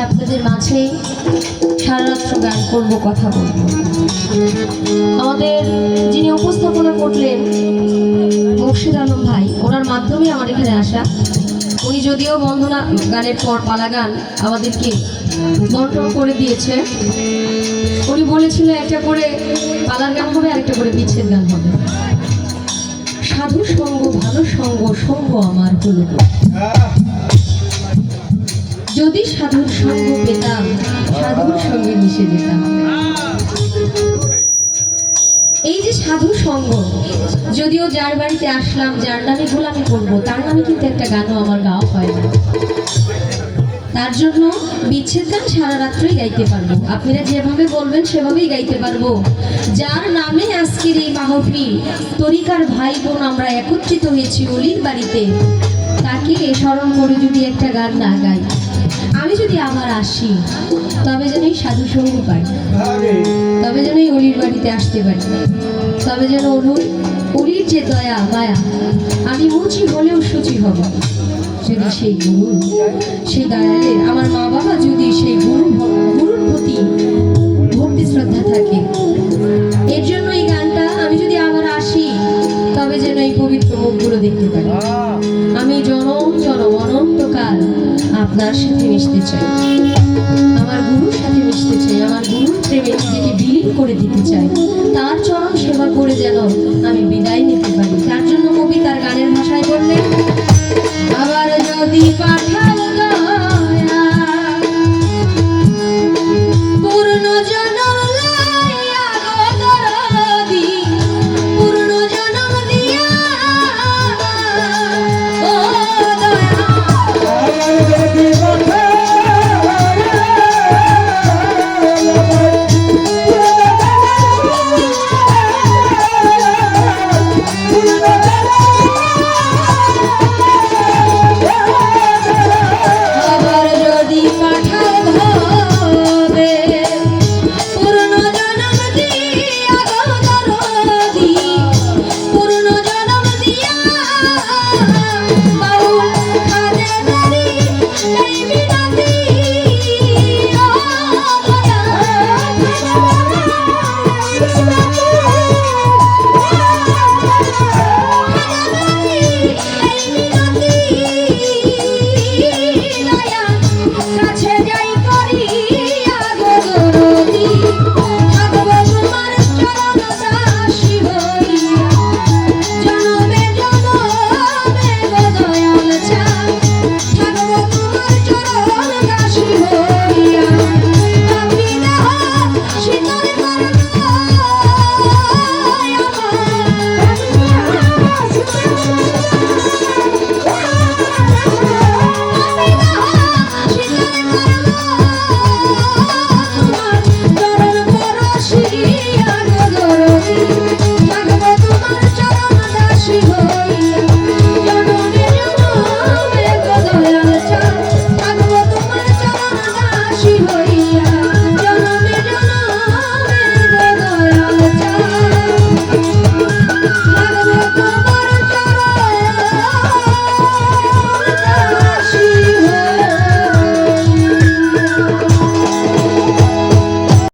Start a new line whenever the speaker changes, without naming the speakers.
আপনাদের মাঝে সারা রাত্র গান করব, কথা বলব। আমাদের যিনি উপস্থাপনা করলেন মুর্শিদ আলম ভাই, ওনার মাধ্যমে আমার এখানে আসা। উনি যদিও বন্দনা গানের পর পালা গান আমাদেরকে বন্টন করে দিয়েছে। উনি বলেছিল একটা করে পালার গান হবে আর একটা করে বিচ্ছেদ গান হবে। সাধু সঙ্গ ভালো সঙ্গ সঙ্গ আমার হলো, যদি সাধুর সঙ্গ পেতাম সাধুর সঙ্গে মিশে যেতাম। এই যে সাধু সঙ্গ, যদিও যার বাড়িতে আসলাম যার নামে গোলামি করবো তার নামে কিন্তু একটা গানও আমার গাওয়া হয় না। তার জন্য বিচ্ছেদ গান সারা রাত্রই গাইতে পারবো, আপনারা যেভাবে বলবেন সেভাবেই গাইতে পারবো। যার নামে আজকের এই মাহফিল, তরিকার ভাই বোন আমরা একত্রিত হয়েছি অলির বাড়িতে, তাকে স্মরণ করে যদি একটা গান না গাই, আমি যদি আবার আসি তবে যেন এই সাধু সঙ্গ পাই, তবে যেন এই অলির বাড়িতে আসতে পারি, তবে যেন অলির যে দয়া মায়া, আমি মুচি হলেও সুচি হব যদি সেই গুরু, সেই দয়ালের, আমার মা বাবা যদি সেই গুরুর প্রতি ভক্তি শ্রদ্ধা থাকে। এর জন্য এই গানটা, আমি যদি আবার আসি তবে যেন এই পবিত্র মুখগুলো দেখতে পারি। আমি জনম জনম অনন্তকাল আপনার সাথে মিশতে চাই, আমার গুরুর সাথে মিশতে চাই, আমার গুরুর প্রেমে নিজেকে বিলীন করে দিতে চাই, তার চরণ সেবা করে যেন আমি বিদায় নিতে পারি। তার জন্য কবি তার গানের ভাষায় বললেন,